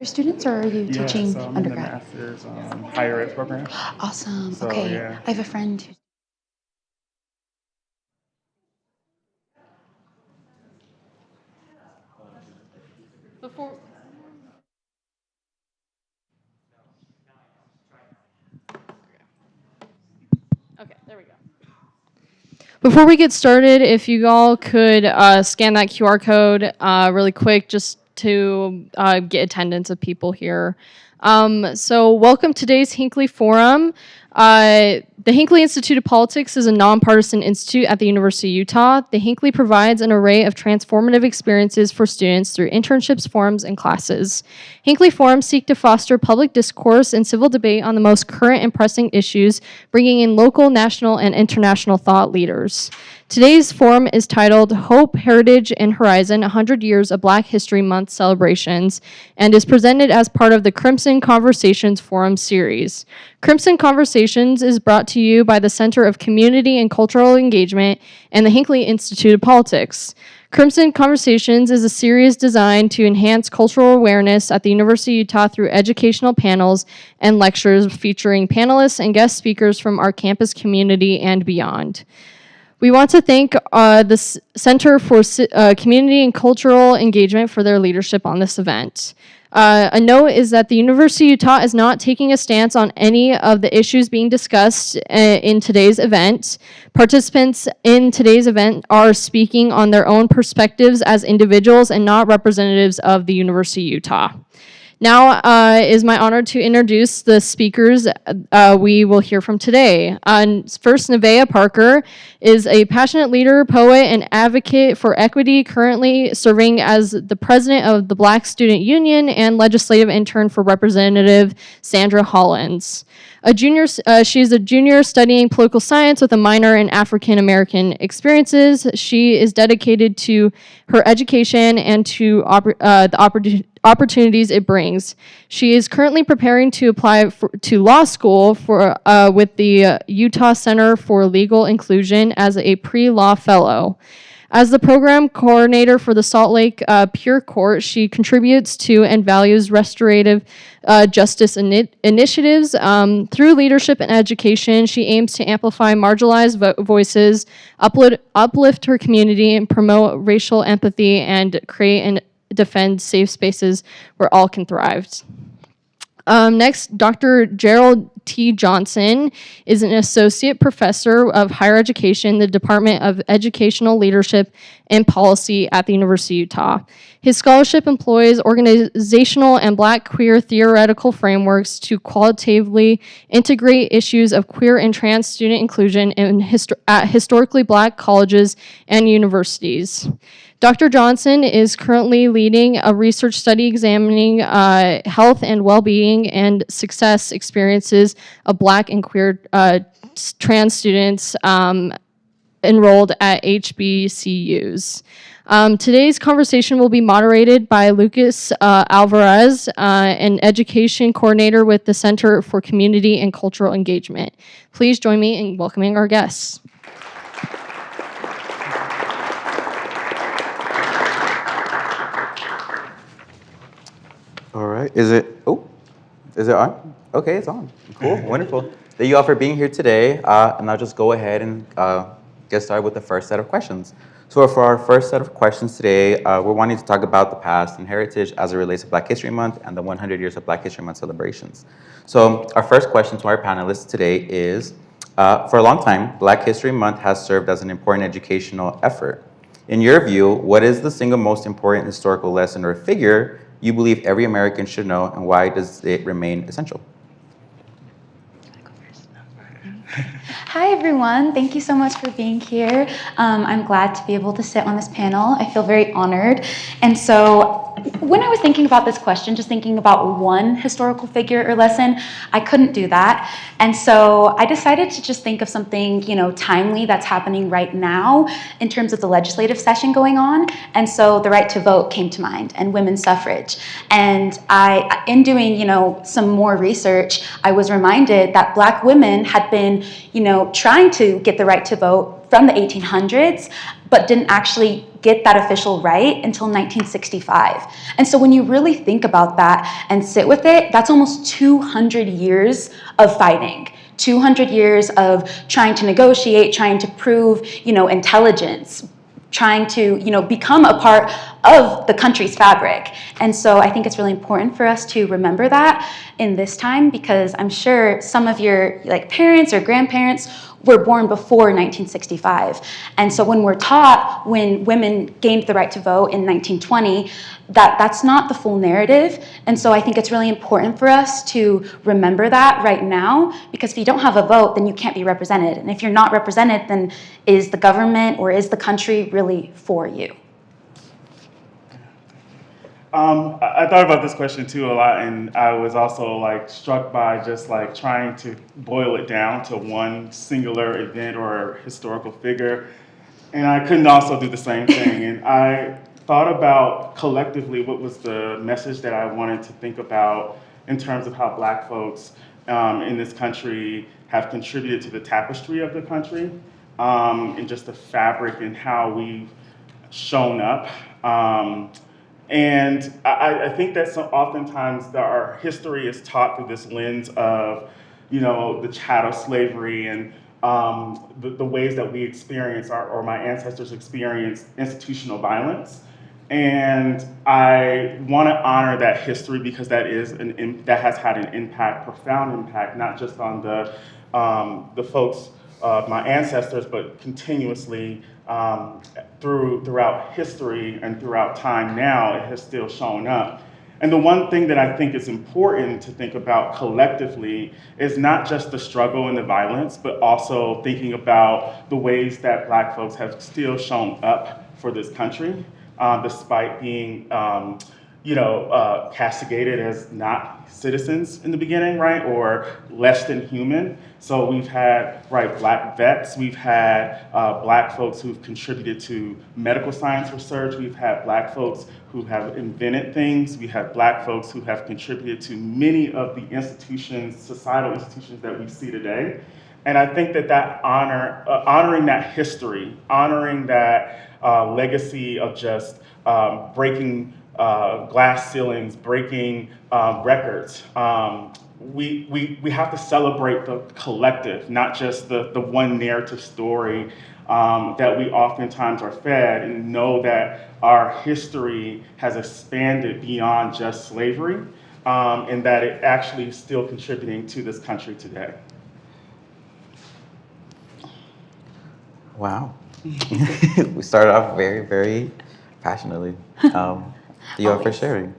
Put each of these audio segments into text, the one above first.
Students, or are you Yeah, teaching so I'm in the undergrad? master's higher ed program. Awesome. So Okay. yeah. I have a friend who's Before, okay, there we go. Before we get started, if you all could scan that QR code really quick just to get attendance of people here. So welcome to today's Hinckley Forum. The Hinckley Institute of Politics is a nonpartisan institute at the University of Utah. The Hinckley provides an array of transformative experiences for students through internships, forums, and classes. Hinckley forums seek to foster public discourse and civil debate on the most current and pressing issues, bringing in local, national, and international thought leaders. Today's forum is titled Hope, Heritage, and Horizon, 100 Years of Black History Month Celebrations, and is presented as part of the Crimson Conversations Forum series. Crimson Conversations is brought to you by the Center of Community and Cultural Engagement and the Hinckley Institute of Politics. Crimson Conversations is a series designed to enhance cultural awareness at the University of Utah through educational panels and lectures featuring panelists and guest speakers from our campus community and beyond. We want to thank the Center for Community and Cultural Engagement for their leadership on this event. A note is that the University of Utah is not taking a stance on any of the issues being discussed in today's event. Participants in today's event are speaking on their own perspectives as individuals and not representatives of the University of Utah. Now is my honor to introduce the speakers we will hear from today. First, Nevaeh Parker is a passionate leader, poet, and advocate for equity, currently serving as the president of the Black Student Union and legislative intern for Representative Sandra Hollins. She is a junior studying political science with a minor in African American experiences. She is dedicated to her education and to the opportunities it brings. She is currently preparing to apply to law school with the Utah Center for Legal Inclusion as a pre-law fellow. As the program coordinator for the Salt Lake Pure Court, she contributes to and values restorative justice initiatives. Through leadership and education, she aims to amplify marginalized voices, uplift her community, and promote racial empathy, and create and defend safe spaces where all can thrive. Next, Dr. Gerald T. Johnson is an associate professor of higher education in the Department of Educational Leadership and Policy at the University of Utah. His scholarship employs organizational and Black queer theoretical frameworks to qualitatively integrate issues of queer and trans student inclusion at historically Black colleges and universities. Dr. Johnson is currently leading a research study examining health and well-being and success experiences of Black and queer trans students enrolled at HBCUs. Today's conversation will be moderated by Lucas Alvarez, an education coordinator with the Center for Community and Cultural Engagement. Please join me in welcoming our guests. All right. Is it on? Okay, it's on. Cool, wonderful. Thank you all for being here today. And I'll just go ahead and get started with the first set of questions. So for our first set of questions today, we're wanting to talk about the past and heritage as it relates to Black History Month and the 100 years of Black History Month celebrations. So our first question to our panelists today is, for a long time, Black History Month has served as an important educational effort. In your view, what is the single most important historical lesson or figure you believe every American should know, and why does it remain essential? Hi, everyone. Thank you so much for being here. I'm glad to be able to sit on this panel. I feel very honored. And so when I was thinking about this question, just thinking about one historical figure or lesson, I couldn't do that. And so I decided to just think of something, timely that's happening right now in terms of the legislative session going on. And so the right to vote came to mind, and women's suffrage. And in doing, some more research, I was reminded that Black women had been, trying to get the right to vote from the 1800s, but didn't actually get that official right until 1965. And so when you really think about that and sit with it, that's almost 200 years of fighting. 200 years of trying to negotiate, trying to prove, intelligence, trying to, become a part of the country's fabric. And so I think it's really important for us to remember that in this time, because I'm sure some of your parents or grandparents were born before 1965. And so when we're taught when women gained the right to vote in 1920, that's not the full narrative. And so I think it's really important for us to remember that right now, because if you don't have a vote, then you can't be represented. And if you're not represented, then is the government or is the country really for you? I thought about this question too a lot, and I was also struck by just trying to boil it down to one singular event or historical figure, and I couldn't also do the same thing. And I thought about collectively what was the message that I wanted to think about in terms of how Black folks in this country have contributed to the tapestry of the country, and just the fabric and how we've shown up. And I think that oftentimes our history is taught through this lens of, the chattel slavery and the ways that we experience or my ancestors experienced institutional violence. And I want to honor that history because that has had an impact, profound impact, not just on the folks of my ancestors, but continuously throughout history and throughout time now, it has still shown up. And the one thing that I think is important to think about collectively is not just the struggle and the violence, but also thinking about the ways that Black folks have still shown up for this country, despite being castigated as not citizens in the beginning, right, or less than human. So we've had, Black vets, we've had Black folks who've contributed to medical science research, we've had Black folks who have invented things, we have Black folks who have contributed to many of the institutions, societal institutions that we see today. And I think that honoring that history, honoring that legacy of just breaking glass ceilings, breaking records. We have to celebrate the collective, not just the one narrative story that we oftentimes are fed, and know that our history has expanded beyond just slavery, and that it actually is still contributing to this country today. Wow. We started off very, very passionately. Thank you all for sharing.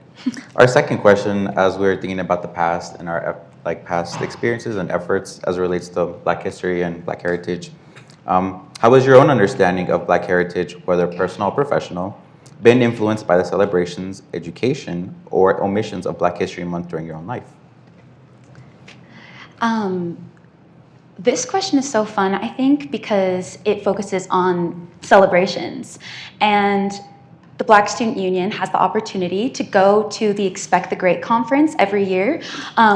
Our second question, as we're thinking about the past and our past experiences and efforts as it relates to Black history and Black heritage, how has your own understanding of Black heritage, whether personal or professional, been influenced by the celebrations, education, or omissions of Black History Month during your own life? This question is so fun, I think, because it focuses on celebrations. And the Black Student Union has the opportunity to go to the Expect the Great conference every year,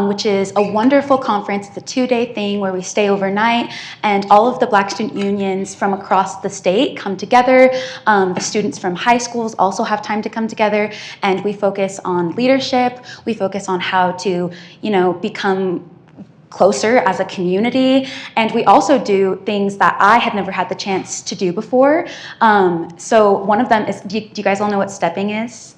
which is a wonderful conference. It's a 2-day thing where we stay overnight, and all of the Black student unions from across the state come together. The students from high schools also have time to come together, and we focus on leadership. We focus on how to, become closer as a community. And we also do things that I had never had the chance to do before. So one of them is, do you guys all know what stepping is?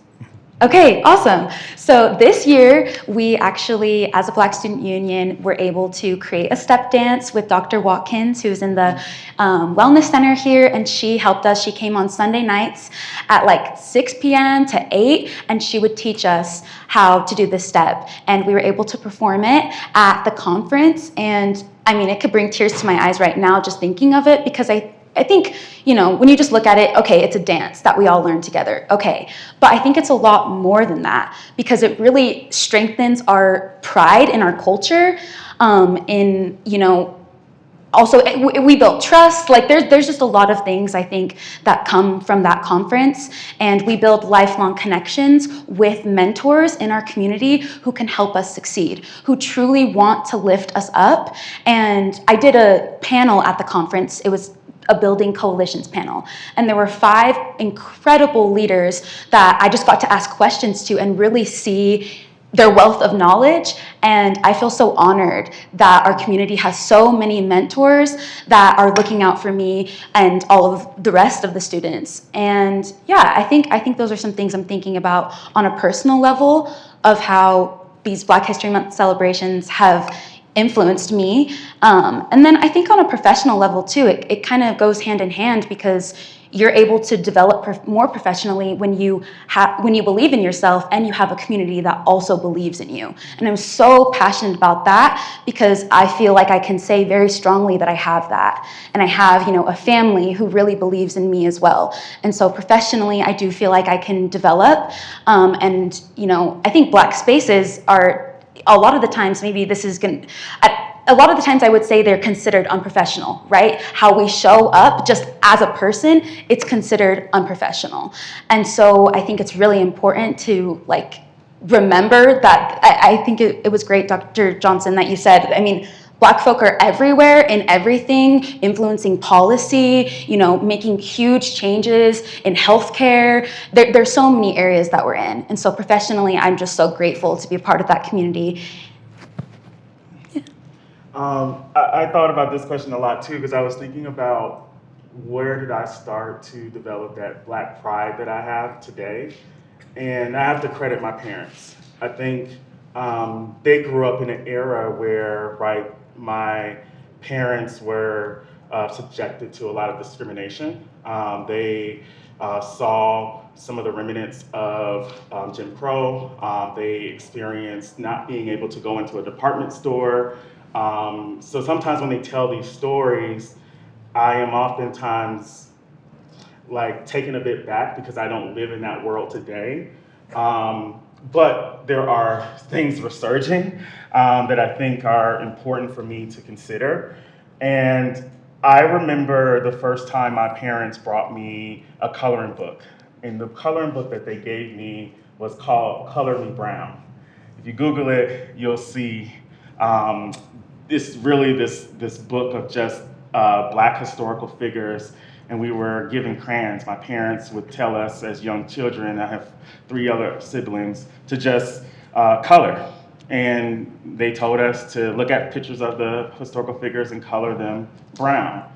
Okay, awesome. So this year, we actually, as a Black Student Union, were able to create a step dance with Dr. Watkins, who's in the Wellness Center here, and she helped us. She came on Sunday nights at 6 p.m. to 8, and she would teach us how to do this step. And we were able to perform it at the conference, and it could bring tears to my eyes right now just thinking of it, because I think, when you just look at it, okay, it's a dance that we all learn together, okay. But I think it's a lot more than that, because it really strengthens our pride in our culture, also we built trust. There's just a lot of things I think that come from that conference, and we build lifelong connections with mentors in our community who can help us succeed, who truly want to lift us up. And I did a panel at the conference. It was a Building Coalitions panel. And there were 5 incredible leaders that I just got to ask questions to and really see their wealth of knowledge. And I feel so honored that our community has so many mentors that are looking out for me and all of the rest of the students. And yeah, I think those are some things I'm thinking about on a personal level of how these Black History Month celebrations have influenced me. And then I think on a professional level too, it kind of goes hand in hand, because you're able to develop more professionally when you believe in yourself and you have a community that also believes in you. And I'm so passionate about that because I feel like I can say very strongly that I have that. And I have, a family who really believes in me as well. And so professionally, I do feel like I can develop. And I think Black spaces are, a lot of the times, maybe this is going to, a lot of the times I would say they're considered unprofessional, right? How we show up just as a person, it's considered unprofessional. And so I think it's really important to remember that. I think it was great, Dr. Johnson, that you said, Black folk are everywhere in everything, influencing policy, making huge changes in healthcare. There's so many areas that we're in. And so professionally, I'm just so grateful to be a part of that community. I thought about this question a lot too, because I was thinking about where did I start to develop that Black pride that I have today? And I have to credit my parents. I think they grew up in an era where, my parents were subjected to a lot of discrimination. They saw some of the remnants of Jim Crow. They experienced not being able to go into a department store. So sometimes when they tell these stories, I am oftentimes taken a bit back because I don't live in that world today. But there are things resurging that I think are important for me to consider. And I remember the first time my parents brought me a coloring book. And the coloring book that they gave me was called Color Me Brown. If you Google it, you'll see this book of just Black historical figures, and we were given crayons. My parents would tell us as young children, I have 3 other siblings, to just color. And they told us to look at pictures of the historical figures and color them brown.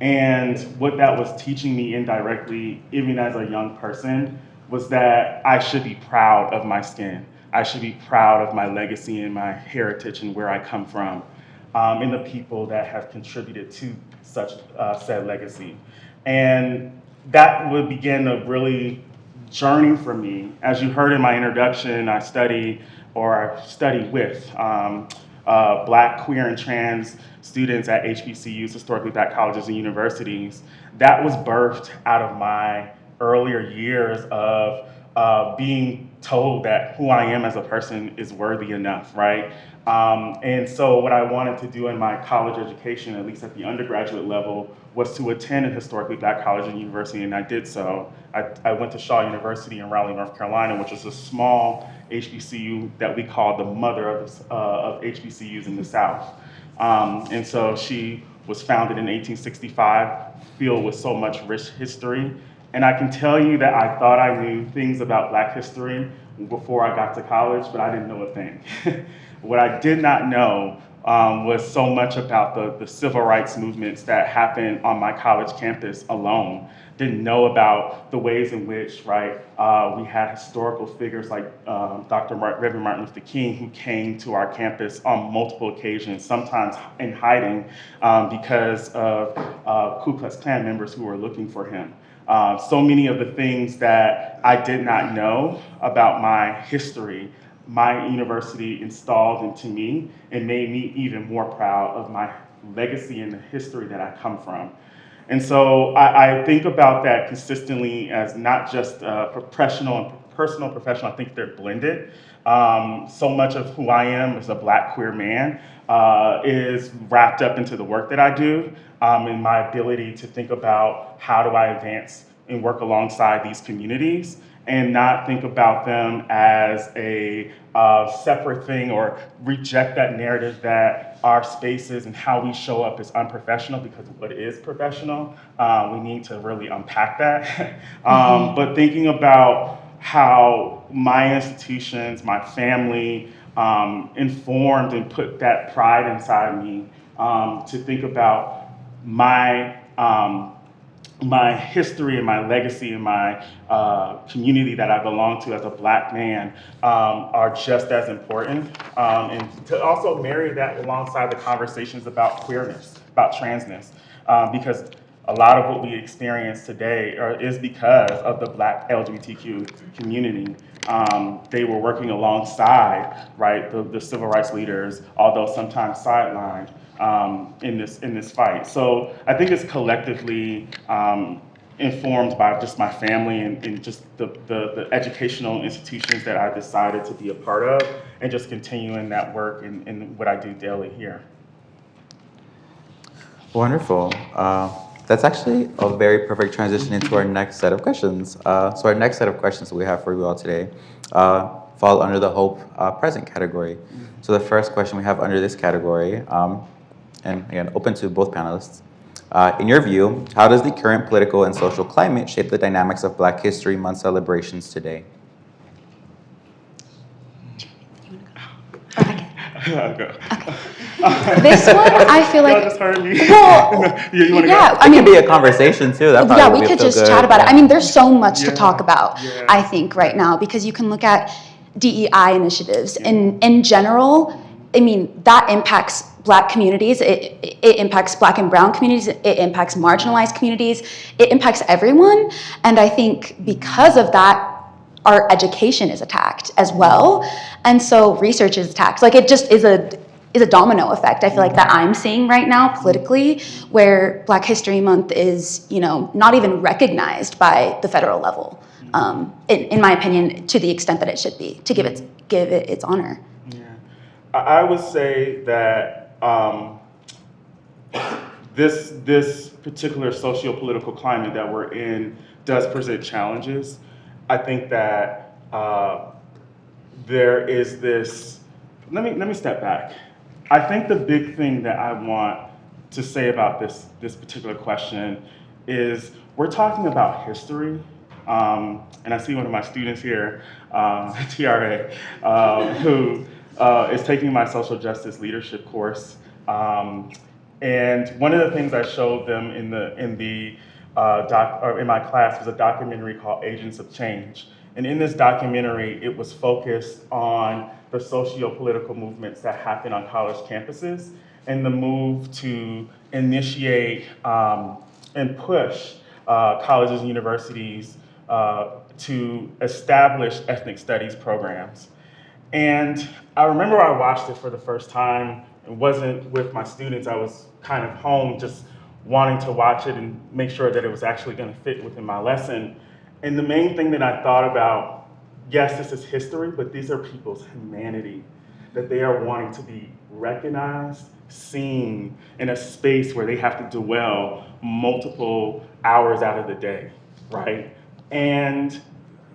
And what that was teaching me indirectly, even as a young person, was that I should be proud of my skin. I should be proud of my legacy and my heritage and where I come from, and the people that have contributed to such said legacy. And that would begin a really journey for me. As you heard in my introduction, I study with Black, queer, and trans students at HBCUs, historically Black colleges and universities. That was birthed out of my earlier years of being told that who I am as a person is worthy enough, right? And so what I wanted to do in my college education, at least at the undergraduate level, was to attend a historically Black college and university, and I did so. I went to Shaw University in Raleigh, North Carolina, which is a small HBCU that we call the mother of HBCUs in the South. And so she was founded in 1865, filled with so much rich history. And I can tell you that I thought I knew things about Black history before I got to college, but I didn't know a thing. What I did not know was so much about the civil rights movements that happened on my college campus alone. Didn't know about the ways in which, we had historical figures like Reverend Martin Luther King, who came to our campus on multiple occasions, sometimes in hiding because of Ku Klux Klan members who were looking for him. So many of the things that I did not know about my history, my university installed into me and made me even more proud of my legacy and the history that I come from. And so I think about that consistently as not just professional and personal, professional. I think they're blended. So much of who I am as a Black queer man is wrapped up into the work that I do and my ability to think about how do I advance and work alongside these communities. and not think about them as a separate thing or reject that narrative that our spaces and how we show up is unprofessional, because what is professional, we need to really unpack that. But thinking about how my institutions, my family, informed and put that pride inside me, to think about my my history and my legacy and my community that I belong to as a Black man, are just as important. And to also marry that alongside the conversations about queerness, about transness, because a lot of what we experience today is because of the Black LGBTQ community. They were working alongside, right, the civil rights leaders, although sometimes sidelined, in this fight. So I think it's collectively informed by just my family and just the educational institutions that I decided to be a part of, and just continuing that work in what I do daily here. Wonderful. That's actually a very perfect transition into our next set of questions. So our next set of questions we have for you all today fall under the Hope Present category. So the first question we have under this category, and again, open to both panelists. In your view, how does the current political and social climate shape the dynamics of Black History Month celebrations today? This one, I feel like. Y'all just heard me. Well, you wanna yeah, go? I It mean, could be a conversation too. That yeah, probably we would could feel just good. chat about it. I mean, there's so much to Yeah, talk about, yeah. I think, right now, because you can look at DEI initiatives, and in general, I mean, that impacts Black communities, it impacts Black and Brown communities, it impacts marginalized communities, it impacts everyone. And I think because of that, our education is attacked as well. And so research is attacked. Like, it just is a domino effect, I feel like, that I'm seeing right now politically, where Black History Month is, not even recognized by the federal level, in my opinion, to the extent that it should be, to give it its honor. Yeah. I would say that this particular socio-political climate that we're in does present challenges. I think that there is this. Let me step back. I think the big thing that I want to say about this particular question is we're talking about history, and I see one of my students here, TRA, who is taking my social justice leadership course. And one of the things I showed them in my class was a documentary called Agents of Change. And in this documentary, it was focused on the socio-political movements that happen on college campuses and the move to initiate and push colleges and universities to establish ethnic studies programs. And I remember I watched it for the first time. It wasn't with my students. I was kind of home just wanting to watch it and make sure that it was actually going to fit within my lesson. And the main thing that I thought about, yes, this is history, but these are people's humanity, that they are wanting to be recognized, seen in a space where they have to dwell multiple hours out of the day, right? And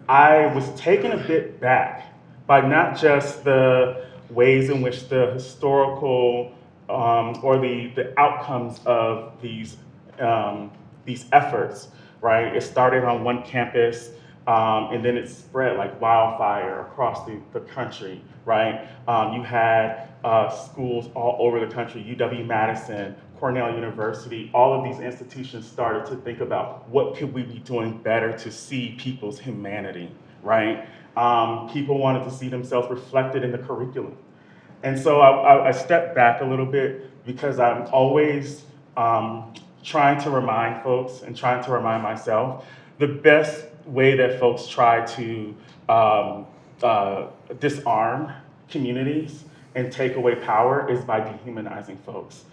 I was taken a bit back by not just the ways in which the historical or the outcomes of these efforts, right? It started on one campus, and then it spread like wildfire across the country, right? You had schools all over the country, UW-Madison, Cornell University, all of these institutions started to think about what could we be doing better to see people's humanity, right? People wanted to see themselves reflected in the curriculum. And so I stepped back a little bit because I'm always trying to remind folks and trying to remind myself the best way that folks try to disarm communities and take away power is by dehumanizing folks.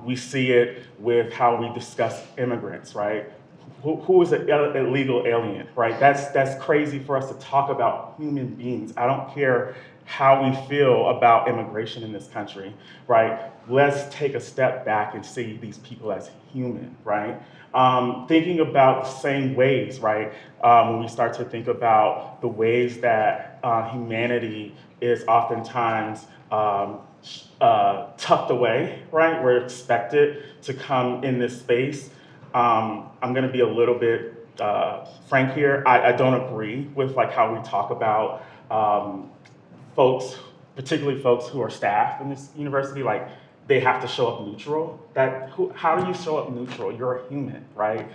We see it with how we discuss immigrants, right? who is an illegal alien, right? That's crazy for us to talk about human beings. I don't care how we feel about immigration in this country, right? Let's take a step back and see these people as human, right? Thinking about the same ways, right? When we start to think about the ways that humanity is oftentimes tucked away, right? We're expected to come in this space. I'm going to be a little bit frank here. I don't agree with like how we talk about folks, particularly folks who are staff in this university, like they have to show up neutral. How do you show up neutral? You're a human, right?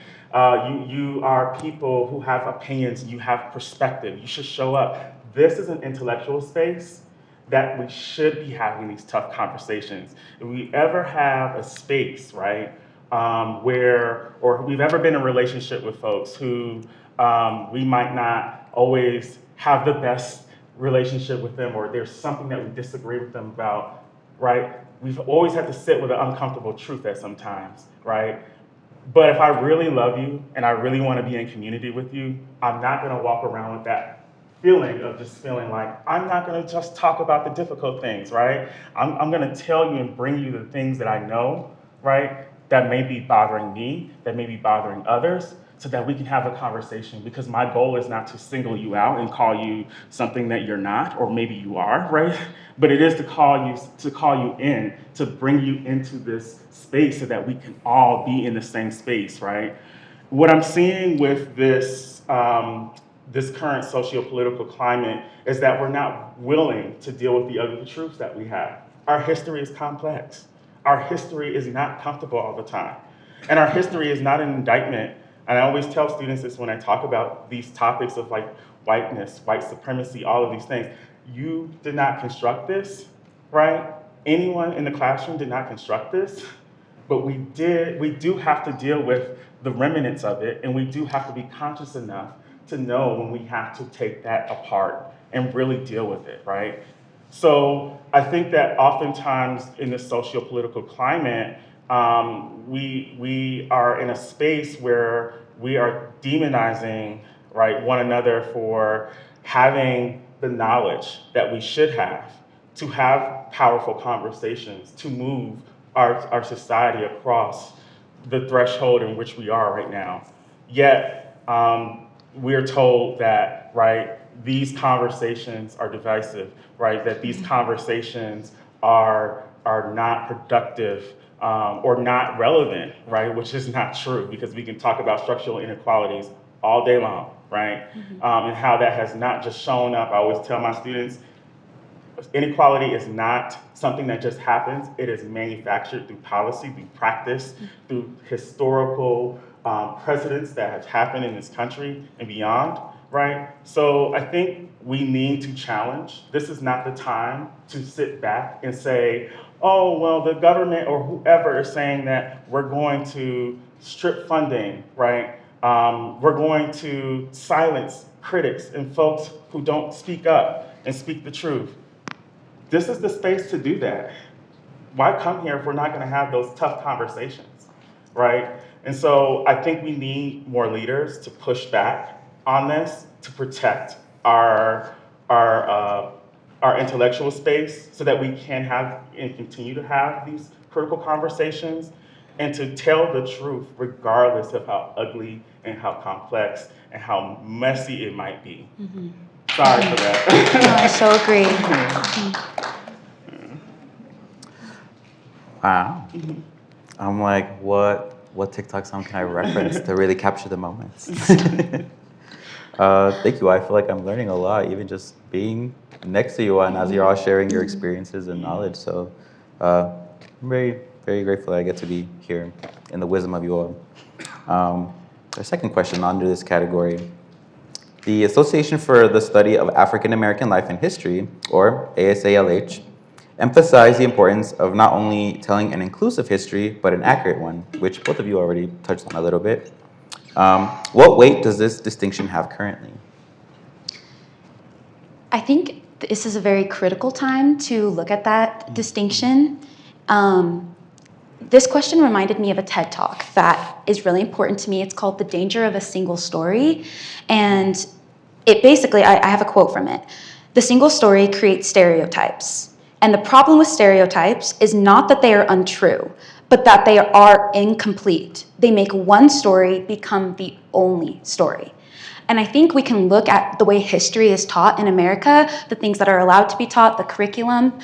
You are people who have opinions, you have perspective. You should show up. This is an intellectual space that we should be having these tough conversations. If we ever have a space, right, or we've ever been in a relationship with folks who we might not always have the best relationship with them, or there's something that we disagree with them about, right? We've always had to sit with an uncomfortable truth at some times, right? But if I really love you and I really want to be in community with you, I'm not going to walk around with that feeling of just feeling like I'm not going to just talk about the difficult things, right? I'm going to tell you and bring you the things that I know, right, that may be bothering me, that may be bothering others, so that we can have a conversation, because my goal is not to single you out and call you something that you're not, or maybe you are, right? But it is to call you in, to bring you into this space so that we can all be in the same space, right? What I'm seeing with this current socio-political climate is that we're not willing to deal with the ugly truths that we have. Our history is complex. Our history is not comfortable all the time. And our history is not an indictment. And I always tell students this when I talk about these topics of like whiteness, white supremacy, all of these things. You did not construct this, right? Anyone in the classroom did not construct this, but we do have to deal with the remnants of it, and we do have to be conscious enough to know when we have to take that apart and really deal with it, right? So I think that oftentimes in the socio-political climate, we are in a space where we are demonizing, right, one another for having the knowledge that we should have to have powerful conversations, to move our society across the threshold in which we are right now. Yet, we're told that, right, these conversations are divisive, right, that these conversations are not productive, or not relevant, right? Which is not true, because we can talk about structural inequalities all day long, right? And how that has not just shown up. I always tell my students, inequality is not something that just happens. It is manufactured through policy, through practice, through historical precedents that have happened in this country and beyond, right? So I think we need to challenge. This is not the time to sit back and say, oh, well, the government or whoever is saying that we're going to strip funding, right? We're going to silence critics and folks who don't speak up and speak the truth. This is the space to do that. Why come here if we're not going to have those tough conversations, right? And so I think we need more leaders to push back on this, to protect our intellectual space, so that we can have and continue to have these critical conversations, and to tell the truth regardless of how ugly and how complex and how messy it might be. Sorry for that. No, I so agree. Wow. I'm like, what TikTok song can I reference to really capture the moments? Thank you. I feel like I'm learning a lot, even just being next to you and as you're all sharing your experiences and knowledge. So I'm very, very grateful that I get to be here in the wisdom of you all. The second question under this category, the Association for the Study of African American Life and History, or ASALH, emphasize the importance of not only telling an inclusive history, but an accurate one, which both of you already touched on a little bit. What weight does this distinction have currently? I think this is a very critical time to look at that distinction. this question reminded me of a TED Talk that is really important to me. It's called The Danger of a Single Story. And it basically, I have a quote from it. The single story creates stereotypes. And the problem with stereotypes is not that they are untrue, but that they are incomplete. They make one story become the only story. And I think we can look at the way history is taught in America, the things that are allowed to be taught, the curriculum.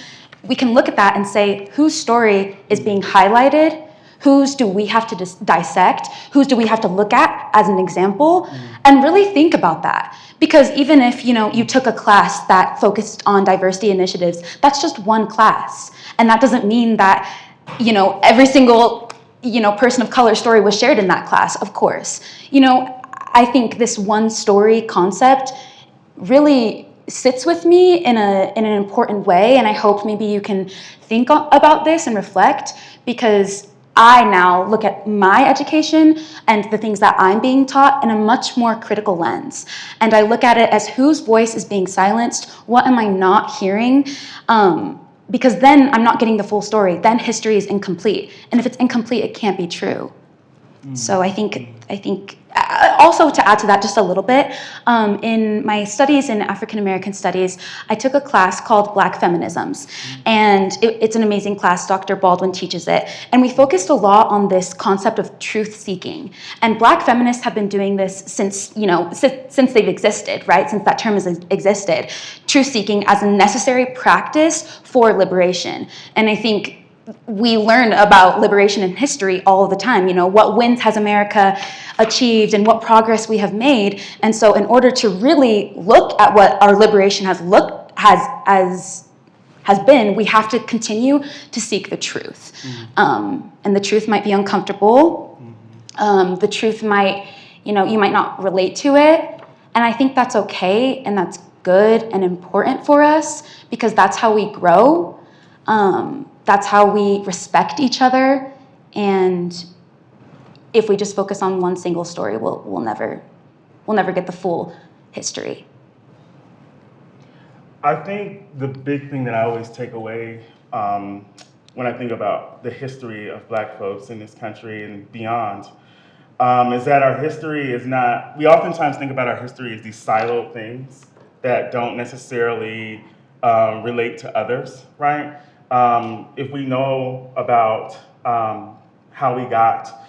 We can look at that and say, whose story is being highlighted? Whose do we have to dissect? Whose do we have to look at as an example? And really think about that. Because even if you took a class that focused on diversity initiatives, that's just one class. And that doesn't mean that every single person of color story was shared in that class, of course. I think this one story concept really sits with me in an important way, and I hope maybe you can think about this and reflect, because I now look at my education and the things that I'm being taught in a much more critical lens. And I look at it as whose voice is being silenced, what am I not hearing? Because then I'm not getting the full story. Then history is incomplete. And if it's incomplete, it can't be true. So I think also to add to that just a little bit, in my studies in African American studies, I took a class called Black Feminisms, and it's an amazing class. Dr. Baldwin teaches it, and we focused a lot on this concept of truth seeking. And Black feminists have been doing this since they've existed, right? Since that term has existed, truth seeking as a necessary practice for liberation. And I think we learn about liberation in history all the time. What wins has America achieved and what progress we have made. And so in order to really look at what our liberation has been, we have to continue to seek the truth. And the truth might be uncomfortable. The truth might, you might not relate to it. And I think that's okay, and that's good and important for us, because that's how we grow. That's how we respect each other, and if we just focus on one single story, we'll never get the full history. I think the big thing that I always take away when I think about the history of Black folks in this country and beyond is that our history is not, we oftentimes think about our history as these siloed things that don't necessarily relate to others, right? If we know about how we got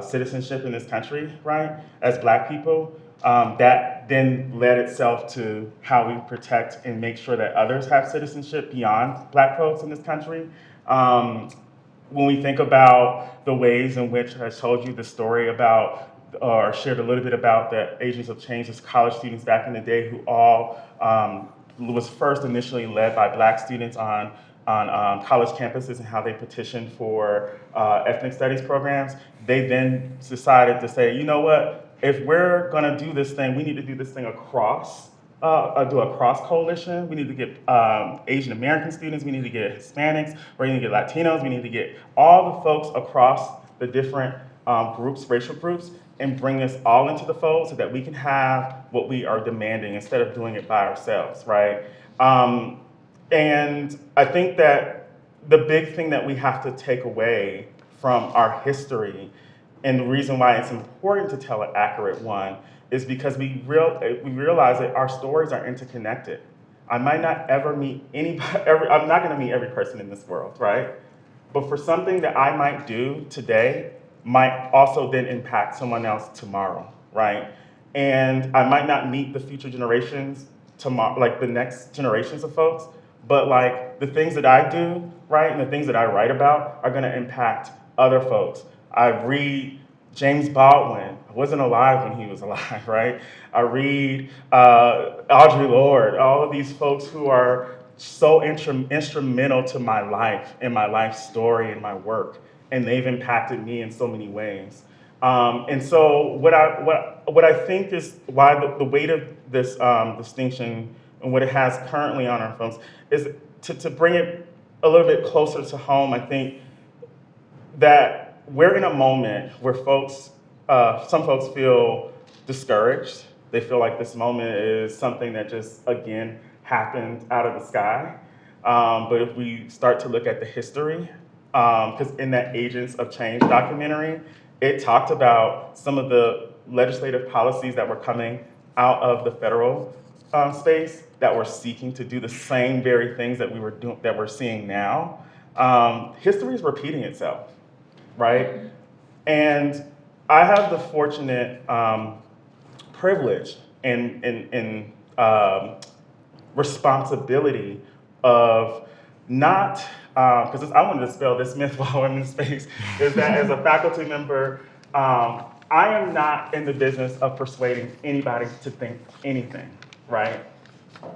citizenship in this country, right, as Black people, that then led itself to how we protect and make sure that others have citizenship beyond Black folks in this country. When we think about the ways in which I told you the story about, or shared a little bit about the Agents of Change as college students back in the day, who all was first initially led by Black students on college campuses and how they petitioned for ethnic studies programs, they then decided to say, you know what, if we're gonna do this thing, we need to do this thing across, do a cross coalition. We need to get Asian American students, we need to get Hispanics, we need to get Latinos, we need to get all the folks across the different groups, racial groups, and bring us all into the fold so that we can have what we are demanding instead of doing it by ourselves, right? And I think that the big thing that we have to take away from our history, and the reason why it's important to tell an accurate one, is because we realize that our stories are interconnected. I might not ever meet anybody, I'm not gonna meet every person in this world, right? But for something that I might do today might also then impact someone else tomorrow, right? And I might not meet the future generations tomorrow, like the next generations of folks, but like the things that I do, right, and the things that I write about are gonna impact other folks. I read James Baldwin. I wasn't alive when he was alive, right? I read Audre Lorde, all of these folks who are so instrumental to my life and my life story and my work, and they've impacted me in so many ways. And so what I think is why the weight of this distinction and what it has currently on our folks is to bring it a little bit closer to home. I think that we're in a moment where some folks feel discouraged. They feel like this moment is something that just, again, happened out of the sky. But if we start to look at the history because in that Agents of Change documentary, it talked about some of the legislative policies that were coming out of the federal space that were seeking to do the same very things that that we're seeing now. History is repeating itself, right? And I have the fortunate privilege and responsibility of not, because I wanted to dispel this myth while I'm in space, is that as a faculty member, I am not in the business of persuading anybody to think anything, right?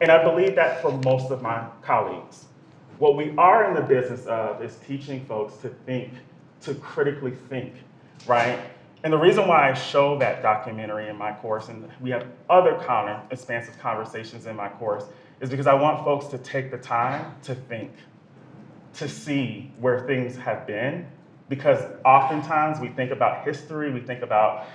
And I believe that for most of my colleagues. What we are in the business of is teaching folks to think, to critically think, right? And the reason why I show that documentary in my course, and we have other expansive conversations in my course, is because I want folks to take the time to think, to see where things have been. Because oftentimes we think about history, we think about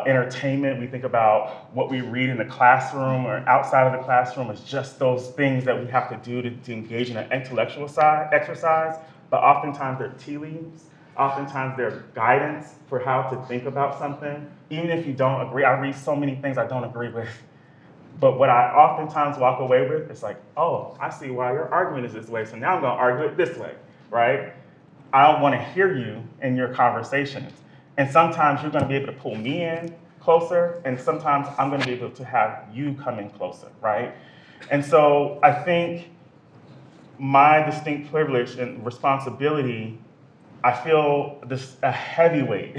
entertainment, we think about what we read in the classroom or outside of the classroom as just those things that we have to do to engage in an intellectual exercise. But oftentimes they're tea leaves. Oftentimes they're guidance for how to think about something. Even if you don't agree, I read so many things I don't agree with. But what I oftentimes walk away with is like, oh, I see why your argument is this way, so now I'm gonna argue it this way, right? I don't wanna hear you in your conversations. And sometimes you're gonna be able to pull me in closer, and sometimes I'm gonna be able to have you come in closer, right? And so I think my distinct privilege and responsibility, I feel a heavy weight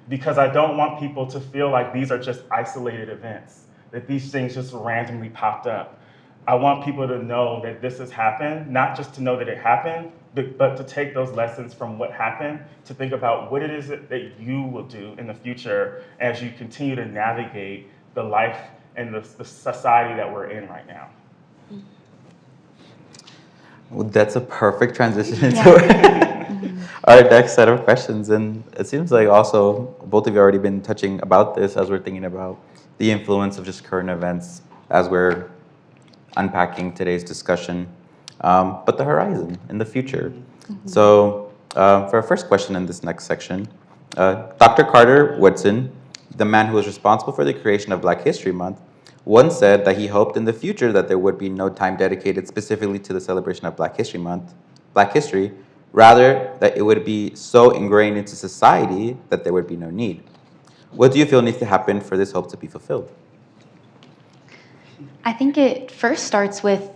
because I don't want people to feel like these are just isolated events, that these things just randomly popped up. I want people to know that this has happened, not just to know that it happened, but to take those lessons from what happened, to think about what it is that you will do in the future as you continue to navigate the life and the society that we're in right now. Well, that's a perfect transition into our next set of questions. And it seems like also both of you already been touching about this as we're thinking about the influence of just current events as we're unpacking today's discussion, but the horizon in the future. So for our first question in this next section, Dr. Carter Woodson, the man who was responsible for the creation of Black History Month, once said that he hoped in the future that there would be no time dedicated specifically to the celebration of Black History Month, Black history, rather that it would be so ingrained into society that there would be no need. What do you feel needs to happen for this hope to be fulfilled? I think it first starts with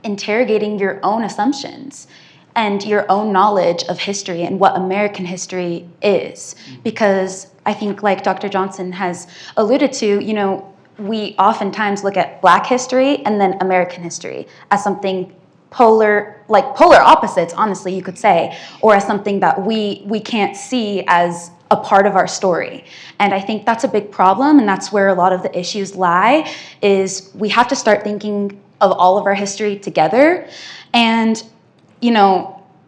interrogating your own assumptions and your own knowledge of history and what American history is. Because I think, like Dr. Johnson has alluded to, we oftentimes look at Black history and then American history as something polar opposites, honestly, you could say, or as something that we can't see as a part of our story. And I think that's a big problem, and that's where a lot of the issues lie, is we have to start thinking of all of our history together. And,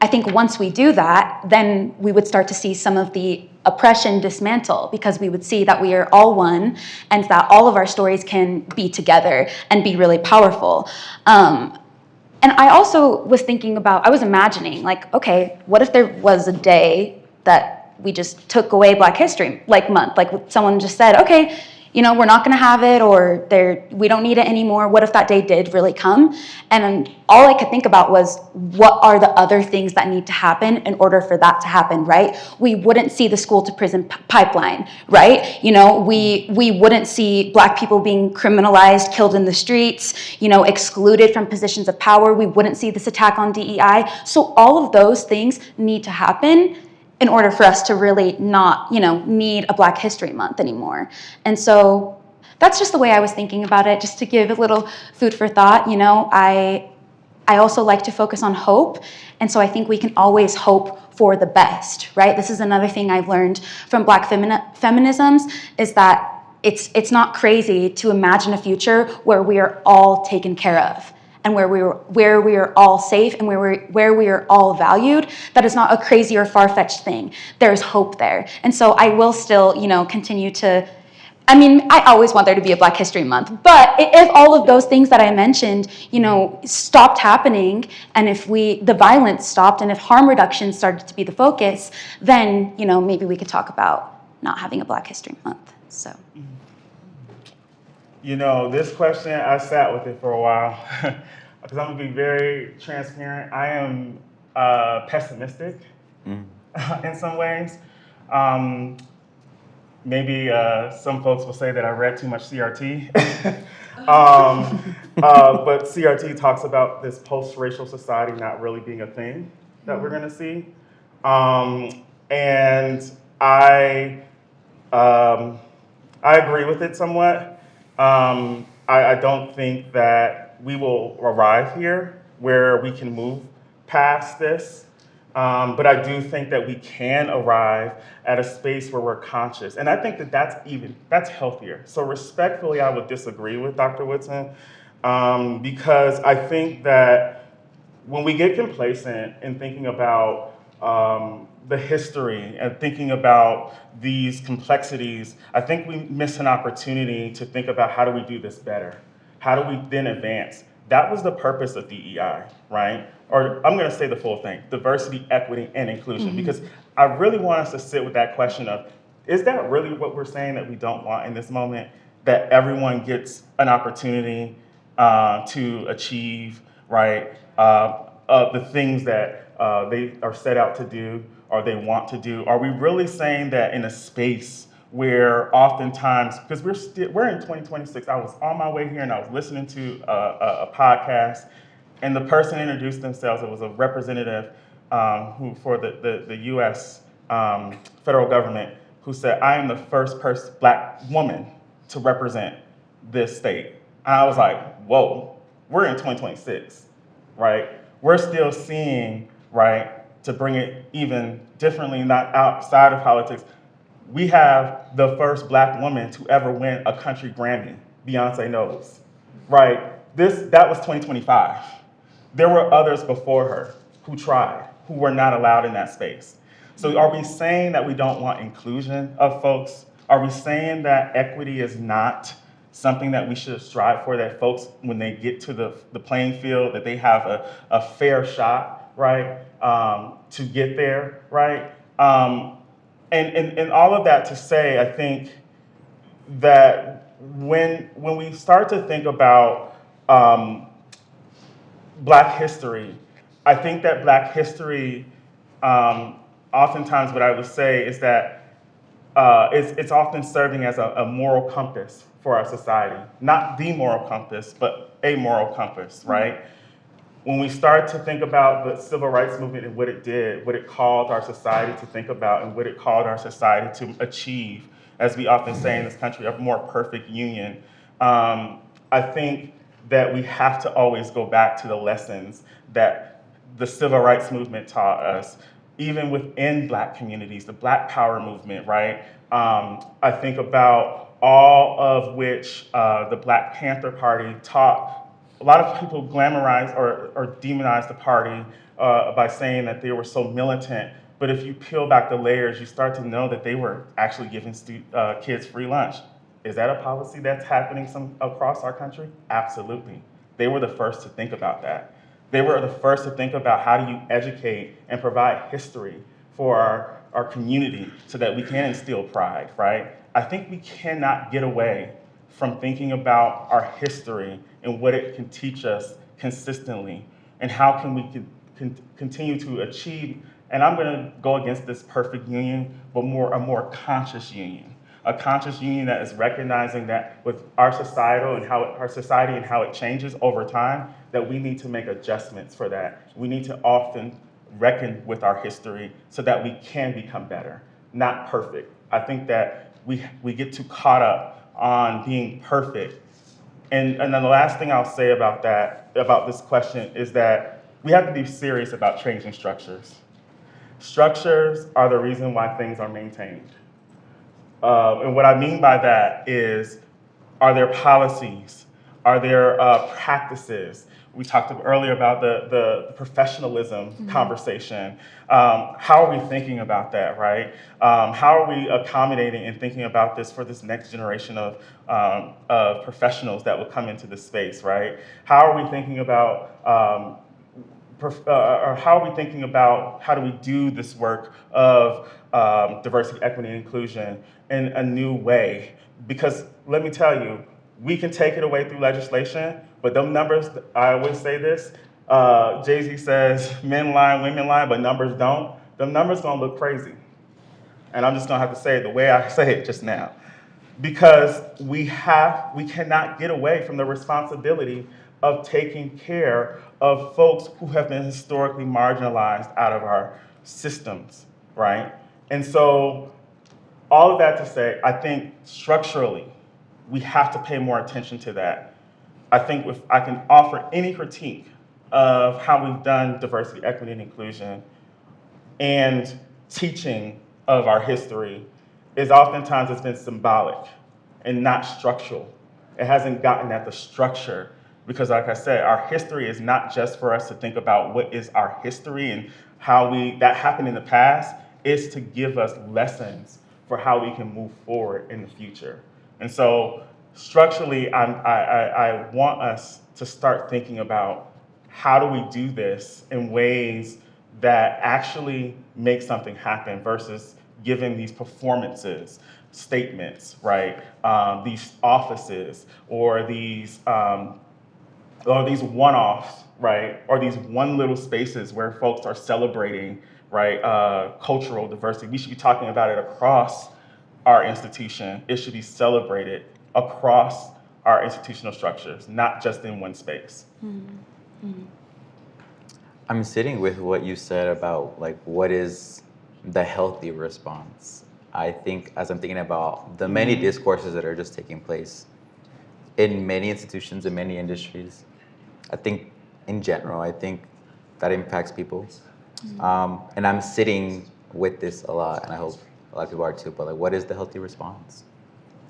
I think once we do that, then we would start to see some of the oppression dismantle, because we would see that we are all one and that all of our stories can be together and be really powerful. And I also was thinking about, I was imagining, okay, what if there was a day that we just took away Black History Month? Like someone just said, okay, we're not gonna have it, or we don't need it anymore. What if that day did really come? And all I could think about was, what are the other things that need to happen in order for that to happen, right? We wouldn't see the school to prison pipeline, right? We wouldn't see Black people being criminalized, killed in the streets, excluded from positions of power. We wouldn't see this attack on DEI. So all of those things need to happen in order for us to really not, need a Black History Month anymore. And so that's just the way I was thinking about it, just to give a little food for thought. I also like to focus on hope. And so I think we can always hope for the best, right? This is another thing I've learned from Black feminisms, is that it's not crazy to imagine a future where we are all taken care of, and where we are all safe, and where we are all valued. That is not a crazy or far-fetched thing. There's hope there. And so I will still, continue to I mean, I always want there to be a Black History Month, but if all of those things that I mentioned, stopped happening, and if the violence stopped, and if harm reduction started to be the focus, then, maybe we could talk about not having a Black History Month, so. This question, I sat with it for a while, because I'm gonna be very transparent. I am pessimistic in some ways. Maybe some folks will say that I read too much CRT. But CRT talks about this post-racial society not really being a thing that we're gonna see. And I agree with it somewhat. I don't think that we will arrive here where we can move past this. But I do think that we can arrive at a space where we're conscious. And I think that that's healthier. So respectfully, I would disagree with Dr. Woodson, because I think that when we get complacent in thinking about the history and thinking about these complexities, I think we miss an opportunity to think about how do we do this better? How do we then advance? That was the purpose of DEI, right? Or I'm gonna say the full thing, diversity, equity, and inclusion, because I really want us to sit with that question of, is that really what we're saying that we don't want in this moment? That everyone gets an opportunity to achieve, right, the things that they are set out to do or they want to do? Are we really saying that in a space where oftentimes, because we're in 2026, I was on my way here and I was listening to a podcast, and the person introduced themselves. It was a representative who for the U.S. Federal government, who said, "I am the first Black woman to represent this state." And I was like, whoa, we're in 2026, right? We're still seeing, right, to bring it even differently, not outside of politics, we have the first Black woman to ever win a country Grammy, Beyonce knows, right? That was 2025. There were others before her who tried, who were not allowed in that space. So are we saying that we don't want inclusion of folks? Are we saying that equity is not something that we should strive for, that folks, when they get to the playing field, that they have a fair shot, right, to get there, right? And all of that to say, I think that when we start to think about Black history, I think that Black history, oftentimes what I would say is that it's often serving as a moral compass for our society. Not the moral compass, but a moral compass, right? When we start to think about the civil rights movement and what it did, what it called our society to think about, and what it called our society to achieve, as we often say in this country, a more perfect union, I think that we have to always go back to the lessons that the civil rights movement taught us, even within Black communities, the Black Power movement, right? I think about all of which the Black Panther Party taught. A lot of people glamorize or demonize the party by saying that they were so militant, but if you peel back the layers, you start to know that they were actually giving kids free lunch. Is that a policy that's happening across our country? Absolutely. They were the first to think about that. They were the first to think about how do you educate and provide history for our community so that we can instill pride, right? I think we cannot get away from thinking about our history and what it can teach us consistently, and how can we continue to achieve, and I'm gonna go against this perfect union, but a more conscious union. A conscious union that is recognizing that with our society and how it changes over time, that we need to make adjustments for that. We need to often reckon with our history so that we can become better, not perfect. I think that we get too caught up on being perfect. And then the last thing I'll say about this question is that we have to be serious about changing structures. Structures are the reason why things are maintained. And what I mean by that is, are there policies? Are there practices? We talked earlier about the professionalism conversation. How are we thinking about that, right? How are we accommodating and thinking about this for this next generation of professionals that will come into this space, right? How are we thinking about or how are we thinking about how do we do this work of diversity, equity, and inclusion in a new way? Because let me tell you, we can take it away through legislation, but them numbers, I always say this, Jay-Z says men lie, women lie, but numbers don't. Them numbers gonna look crazy. And I'm just gonna have to say it the way I say it just now. Because we cannot get away from the responsibility of taking care of folks who have been historically marginalized out of our systems, right? And so all of that to say, I think structurally, we have to pay more attention to that. I think if I can offer any critique of how we've done diversity, equity, and inclusion and teaching of our history is oftentimes it's been symbolic and not structural. It hasn't gotten at the structure because like I said, our history is not just for us to think about what is our history and how that happened in the past. It's to give us lessons for how we can move forward in the future. And so structurally, I want us to start thinking about how do we do this in ways that actually make something happen versus giving these performances, statements, right? These offices or these one-offs, right? Or these one little spaces where folks are celebrating, right? Cultural diversity. We should be talking about it across our institution. It should be celebrated across our institutional structures, not just in one space. I'm sitting with what you said about like what is the healthy response. I think as I'm thinking about the many discourses that are just taking place in many institutions, in many industries, I think in general, I think that impacts people. And I'm sitting with this a lot, and I hope a lot of people are too, but like what is the healthy response?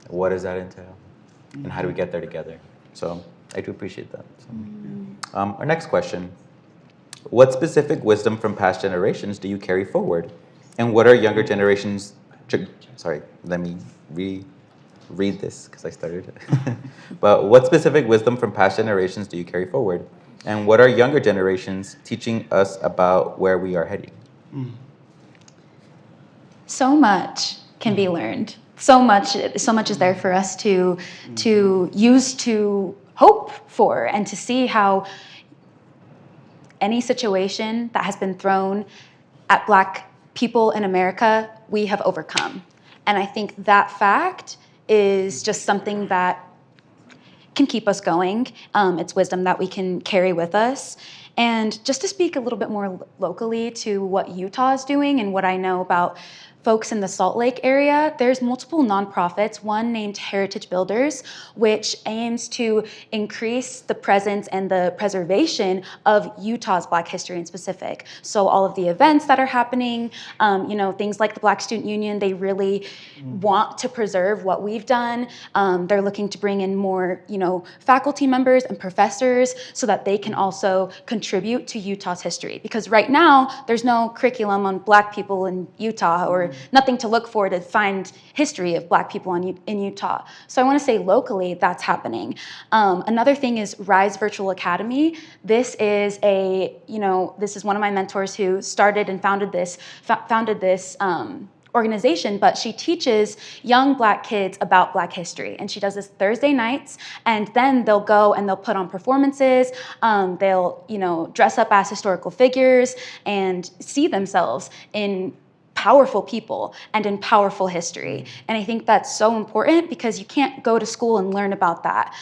What does that entail? And how do we get there together? So I do appreciate that. So, our next question. What specific wisdom from past generations do you carry forward? And what are younger generations, sorry, let me read this because I started. But what specific wisdom from past generations do you carry forward? And what are younger generations teaching us about where we are heading? So much can be learned. So much is there for us to use to hope for and to see how any situation that has been thrown at Black people in America, we have overcome. And I think that fact is just something that can keep us going. It's wisdom that we can carry with us. And just to speak a little bit more locally to what Utah is doing and what I know about folks in the Salt Lake area, there's multiple nonprofits, one named Heritage Builders, which aims to increase the presence and the preservation of Utah's Black history in specific. So all of the events that are happening, things like the Black Student Union, they really want to preserve what we've done. They're looking to bring in more, faculty members and professors so that they can also contribute to Utah's history. Because right now, there's no curriculum on Black people in Utah or nothing to look for to find history of Black people in Utah. So I want to say locally, that's happening. Another thing is Rise Virtual Academy. This is this is one of my mentors who started and founded this organization, but she teaches young Black kids about Black history. And she does this Thursday nights, and then they'll go and they'll put on performances. They'll, dress up as historical figures and see themselves in powerful people and in powerful history. And I think that's so important because you can't go to school and learn about that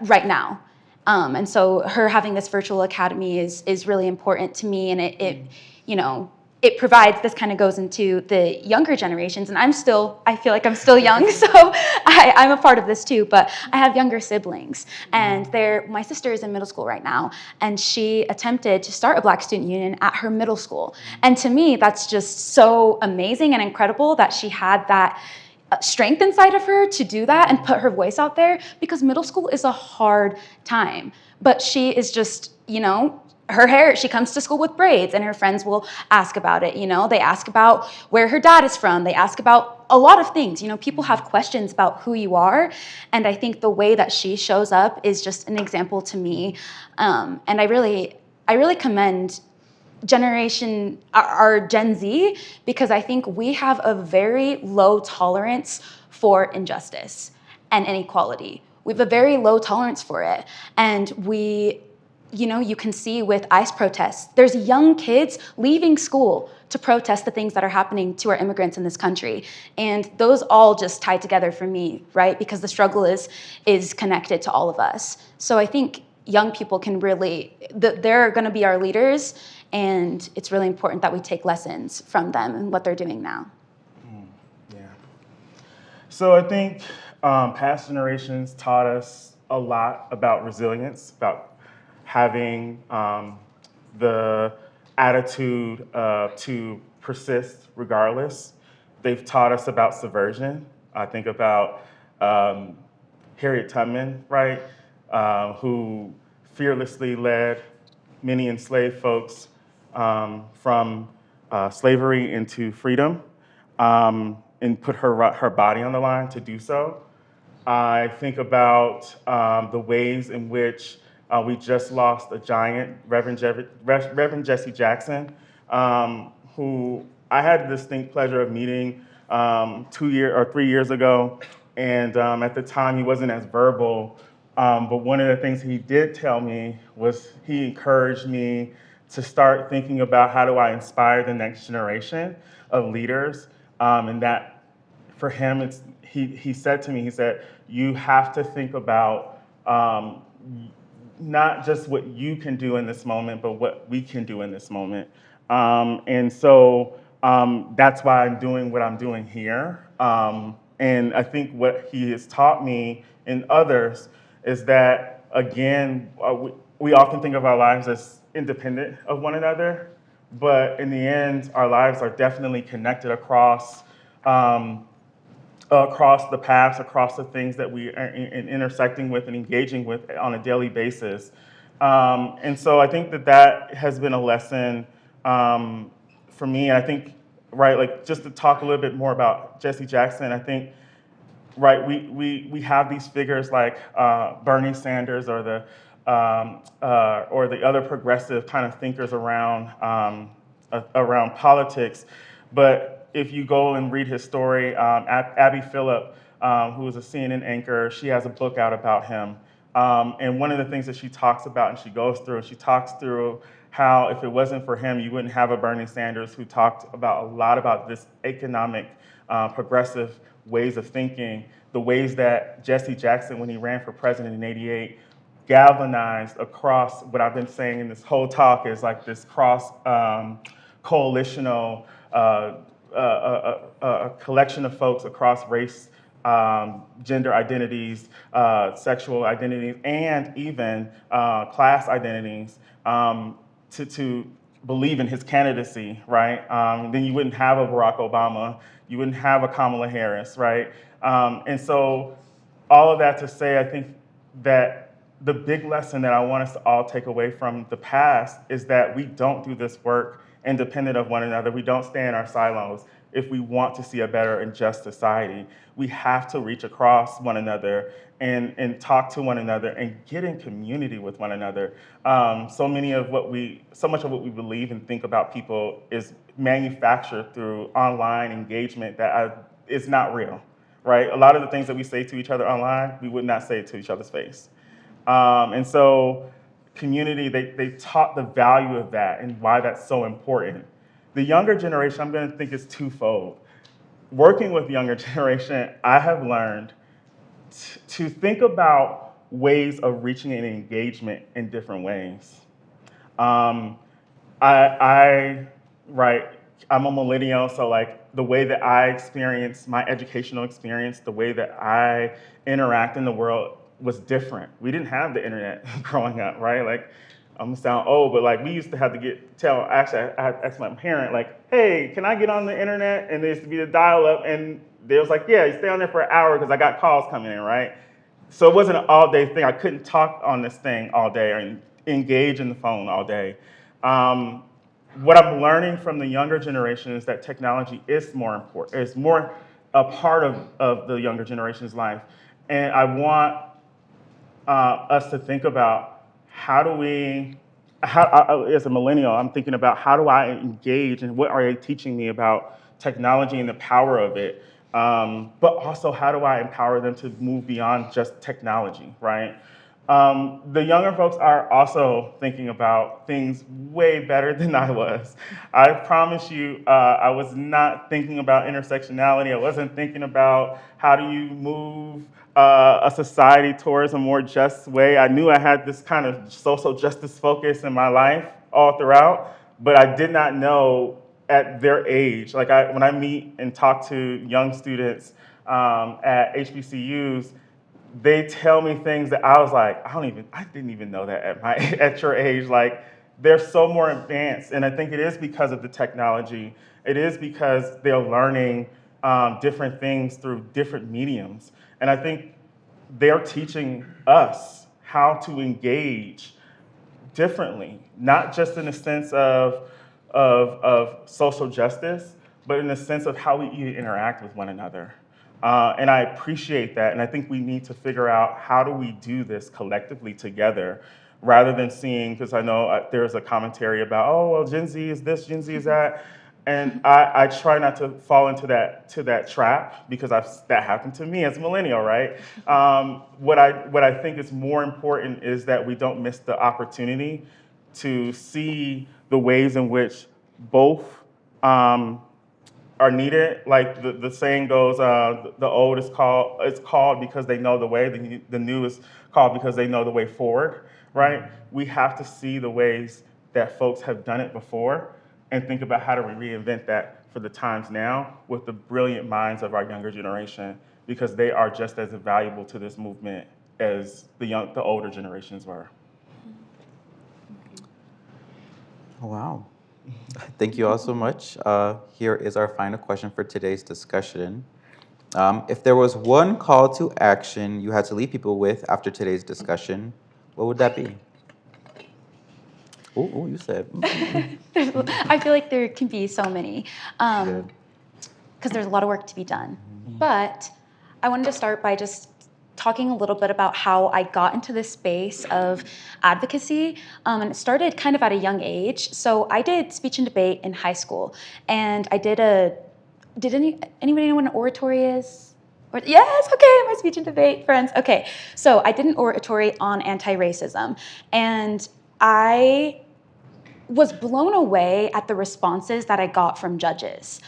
right now. And so her having this virtual academy is really important to me, and it provides, this kind of goes into the younger generations, and I feel like I'm still young, so I'm a part of this too, but I have younger siblings, and my sister is in middle school right now, and she attempted to start a Black Student Union at her middle school. And to me, that's just so amazing and incredible that she had that strength inside of her to do that and put her voice out there, because middle school is a hard time. but she is just, her hair, she comes to school with braids, and her friends will ask about it. They ask about where her dad is from. They ask about a lot of things. People have questions about who you are. And I think the way that she shows up is just an example to me. And I really commend our Gen Z, because I think we have a very low tolerance for injustice and inequality. We have a very low tolerance for it. And you can see with ICE protests, there's young kids leaving school to protest the things that are happening to our immigrants in this country. And those all just tie together for me, right? Because the struggle is connected to all of us. So I think young people can they're going to be our leaders, and it's really important that we take lessons from them and what they're doing now. Yeah. So I think past generations taught us a lot about resilience, about having the attitude to persist regardless. They've taught us about subversion. I think about Harriet Tubman, right, who fearlessly led many enslaved folks from slavery into freedom, and put her body on the line to do so. I think about the ways in which we just lost a giant, Reverend Jesse Jackson, who I had the distinct pleasure of meeting 3 years ago. And at the time, he wasn't as verbal. But one of the things he did tell me was he encouraged me to start thinking about how do I inspire the next generation of leaders. And that for him, he said to me, he said, you have to think about not just what you can do in this moment, but what we can do in this moment. And so that's why I'm doing what I'm doing here. And I think what he has taught me and others is that, again, we often think of our lives as independent of one another, but in the end, our lives are definitely connected across the paths, across the things that we are intersecting with and engaging with on a daily basis. And so I think that has been a lesson for me. And I think, right, like just to talk a little bit more about Jesse Jackson, I think, right, we have these figures like Bernie Sanders or the other progressive kind of thinkers around politics, but if you go and read his story, Abby Phillip, who is a CNN anchor, she has a book out about him. And one of the things that she talks about and she talks through how if it wasn't for him, you wouldn't have a Bernie Sanders who talked about a lot about this economic, progressive ways of thinking, the ways that Jesse Jackson, when he ran for president in '88, galvanized across what I've been saying in this whole talk is like this cross coalitional a collection of folks across race, gender identities, sexual identities, and even class identities to believe in his candidacy, right? Then you wouldn't have a Barack Obama, you wouldn't have a Kamala Harris, right? And so all of that to say, I think that the big lesson that I want us to all take away from the past is that we don't do this work independent of one another. We don't stay in our silos. If we want to see a better and just society, we have to reach across one another and talk to one another and get in community with one another. So much of what we believe and think about people is manufactured through online engagement that is not real, right? A lot of the things that we say to each other online, we would not say it to each other's face. And so community, they taught the value of that and why that's so important. The younger generation, I'm going to think is twofold. Working with the younger generation, I have learned to think about ways of reaching an engagement in different ways. I'm a millennial, so like the way that I experience my educational experience, the way that I interact in the world was different. We didn't have the internet growing up, right? Like, I'm gonna sound old, but like we used to have to actually I asked my parent, like, hey, can I get on the internet? And there used to be the dial-up, and they was like, yeah, you stay on there for an hour because I got calls coming in, right? So it wasn't an all-day thing. I couldn't talk on this thing all day or engage in the phone all day. What I'm learning from the younger generation is that technology is more important, is more a part of the younger generation's life. And I want us to think about as a millennial, I'm thinking about how do I engage and what are they teaching me about technology and the power of it, but also how do I empower them to move beyond just technology, right? The younger folks are also thinking about things way better than I was. I promise you, I was not thinking about intersectionality. I wasn't thinking about how do you move a society towards a more just way. I knew I had this kind of social justice focus in my life all throughout, but I did not know at their age. Like when I meet and talk to young students at HBCUs, they tell me things that I was like, I didn't even know that at your age. Like, they're so more advanced, and I think it is because of the technology. It is because they're learning different things through different mediums, and I think they're teaching us how to engage differently, not just in the sense of social justice, but in the sense of how we even interact with one another. And I appreciate that, and I think we need to figure out how do we do this collectively together, rather than seeing, because I know there's a commentary about, oh, well, Gen Z is this, Gen Z is that, and I try not to fall into that trap, because that happened to me as a millennial, right? What I think is more important is that we don't miss the opportunity to see the ways in which both are needed. Like the saying goes, the old is called because they know the way, the new is called because they know the way forward, right? We have to see the ways that folks have done it before and think about how do we reinvent that for the times now with the brilliant minds of our younger generation, because they are just as valuable to this movement as the older generations were. Wow. Thank you all so much. Here is our final question for today's discussion. If there was one call to action you had to leave people with after today's discussion, what would that be? Oh, you said. I feel like there can be so many, because there's a lot of work to be done. But I wanted to start by just talking a little bit about how I got into this space of advocacy, and it started kind of at a young age. So I did speech and debate in high school, and I did anybody know what an oratory is? Yes, okay, my speech and debate friends. Okay, so I did an oratory on anti-racism, and I was blown away at the responses that I got from judges.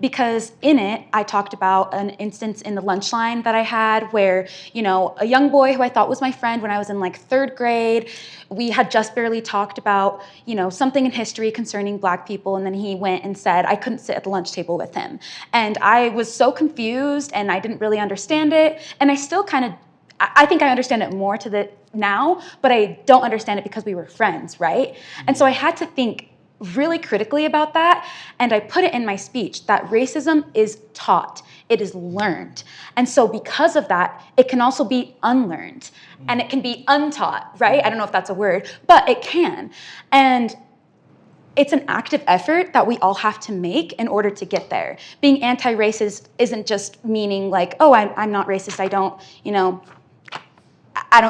Because in it, I talked about an instance in the lunch line that I had where, a young boy who I thought was my friend when I was in like 3rd grade, we had just barely talked about, something in history concerning Black people, and then he went and said I couldn't sit at the lunch table with him. And I was so confused, and I didn't really understand it, and I still I think I understand it more now, but I don't understand it because we were friends, right? And so I had to think really critically about that, and I put it in my speech that racism is taught, it is learned. And so because of that, it can also be unlearned, and it can be untaught, right? I don't know if that's a word, but it can. And it's an active effort that we all have to make in order to get there. Being anti-racist isn't just meaning like, oh, I'm not racist, I don't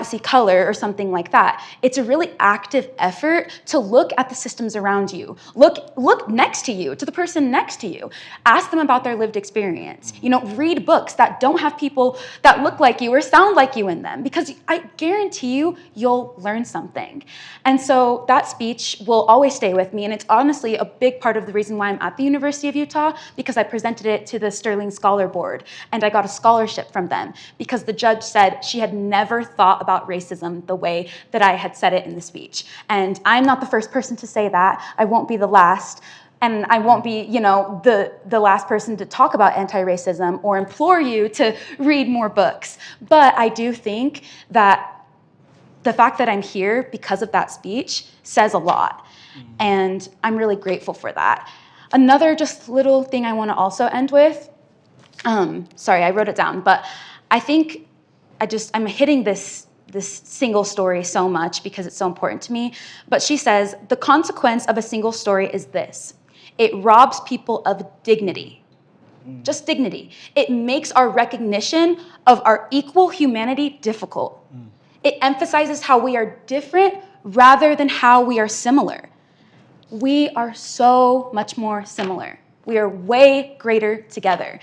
see color or something like that. It's a really active effort to look at the systems around you. Look next to you, to the person next to you. Ask them about their lived experience. Read books that don't have people that look like you or sound like you in them, because I guarantee you'll learn something. And so that speech will always stay with me, and it's honestly a big part of the reason why I'm at the University of Utah, because I presented it to the Sterling Scholar Board, and I got a scholarship from them, because the judge said she had never thought about racism the way that I had said it in the speech. And I'm not the first person to say that. I won't be the last. And I won't be, the last person to talk about anti-racism or implore you to read more books. But I do think that the fact that I'm here because of that speech says a lot. And I'm really grateful for that. Another just little thing I want to also end with, sorry, I wrote it down, but I think I'm hitting this single story so much because it's so important to me. But she says, the consequence of a single story is this: it robs people of dignity. Just dignity. It makes our recognition of our equal humanity difficult. It emphasizes how we are different rather than how we are similar. We are so much more similar. We are way greater together.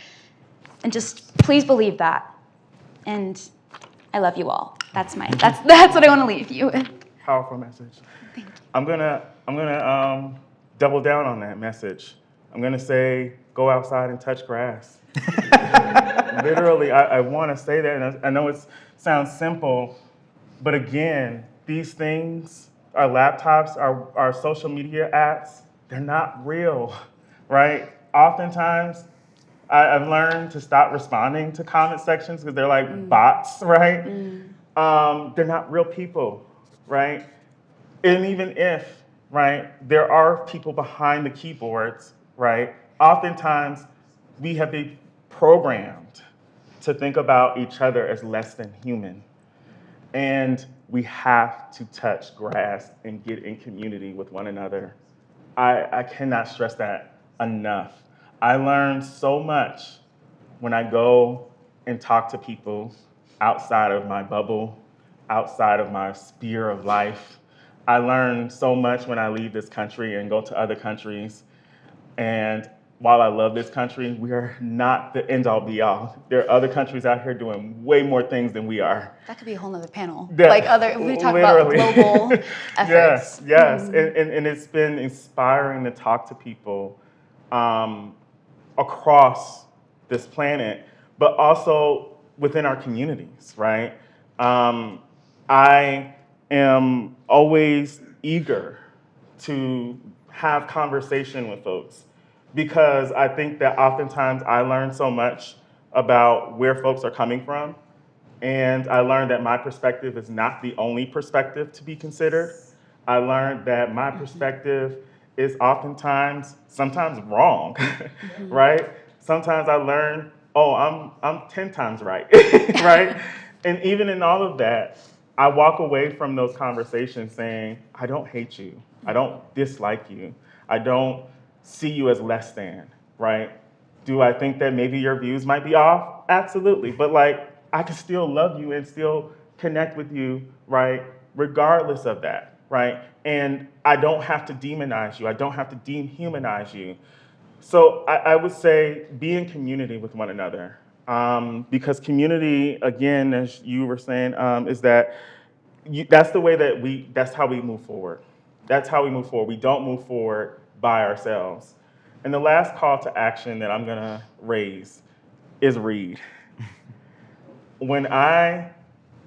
And just please believe that. And I love you all. That's what I want to leave you with. Powerful message. Thank you. I'm gonna double down on that message. I'm gonna say, go outside and touch grass. Literally, I want to say that, and I know it sounds simple, but again, these things, our laptops, our social media apps, they're not real, right? Oftentimes, I've learned to stop responding to comment sections because they're like bots, right? They're not real people, right? And even if, right, there are people behind the keyboards, right? Oftentimes, we have been programmed to think about each other as less than human. And we have to touch grass and get in community with one another. I cannot stress that enough. I learned so much when I go and talk to people outside of my bubble, outside of my sphere of life. I learned so much when I leave this country and go to other countries. And while I love this country, we are not the end-all be-all. There are other countries out here doing way more things than we are. That could be a whole nother panel. Yeah, We talk about global efforts. Yes. And it's been inspiring to talk to people across this planet, but also within our communities, right? I am always eager to have conversation with folks because I think that oftentimes I learn so much about where folks are coming from, and I learned that my perspective is not the only perspective to be considered. I learned that my perspective is sometimes wrong, right? Sometimes I learn, I'm 10 times right, right? And even in all of that, I walk away from those conversations saying, I don't hate you. I don't dislike you. I don't see you as less than, right? Do I think that maybe your views might be off? Absolutely. But I can still love you and still connect with you, right? Regardless of that, right? And I don't have to demonize you. I don't have to dehumanize you. So I would say be in community with one another. Because community, again, as you were saying, is that that's the way that's how we move forward. That's how we move forward. We don't move forward by ourselves. And the last call to action that I'm gonna raise is read. When I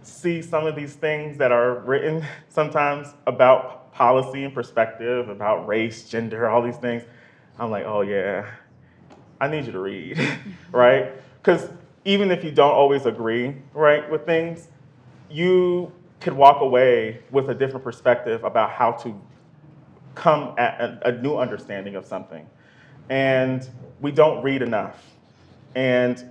see some of these things that are written sometimes about policy and perspective, about race, gender, all these things, I'm like, oh yeah, I need you to read, right? Because even if you don't always agree, right, with things, you could walk away with a different perspective about how to come at a new understanding of something. And we don't read enough. And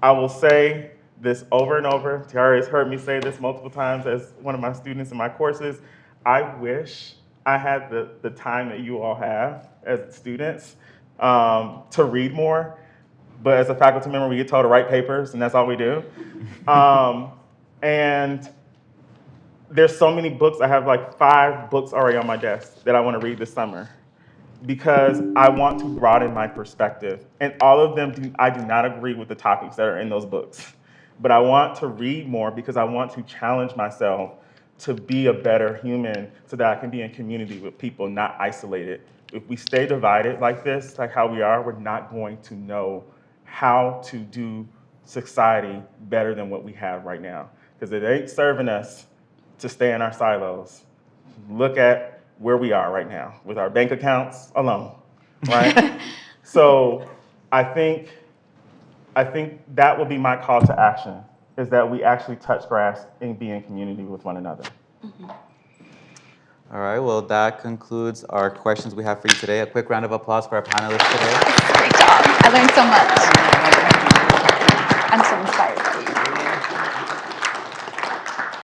I will say this over and over. Tiara has heard me say this multiple times as one of my students in my courses. I wish I had the time that you all have as students to read more. But as a faculty member, we get told to write papers, and that's all we do. And there's so many books. I have 5 books already on my desk that I want to read this summer because I want to broaden my perspective. And all of them, I do not agree with the topics that are in those books. But I want to read more because I want to challenge myself to be a better human so that I can be in community with people, not isolated. If we stay divided like this, like how we are, we're not going to know how to do society better than what we have right now. Because it ain't serving us to stay in our silos. Look at where we are right now with our bank accounts alone, right? So I think that will be my call to action, is that we actually touch grass and be in community with one another. Mm-hmm. All right, well, that concludes our questions we have for you today. A quick round of applause for our panelists today. Great job. I learned so much.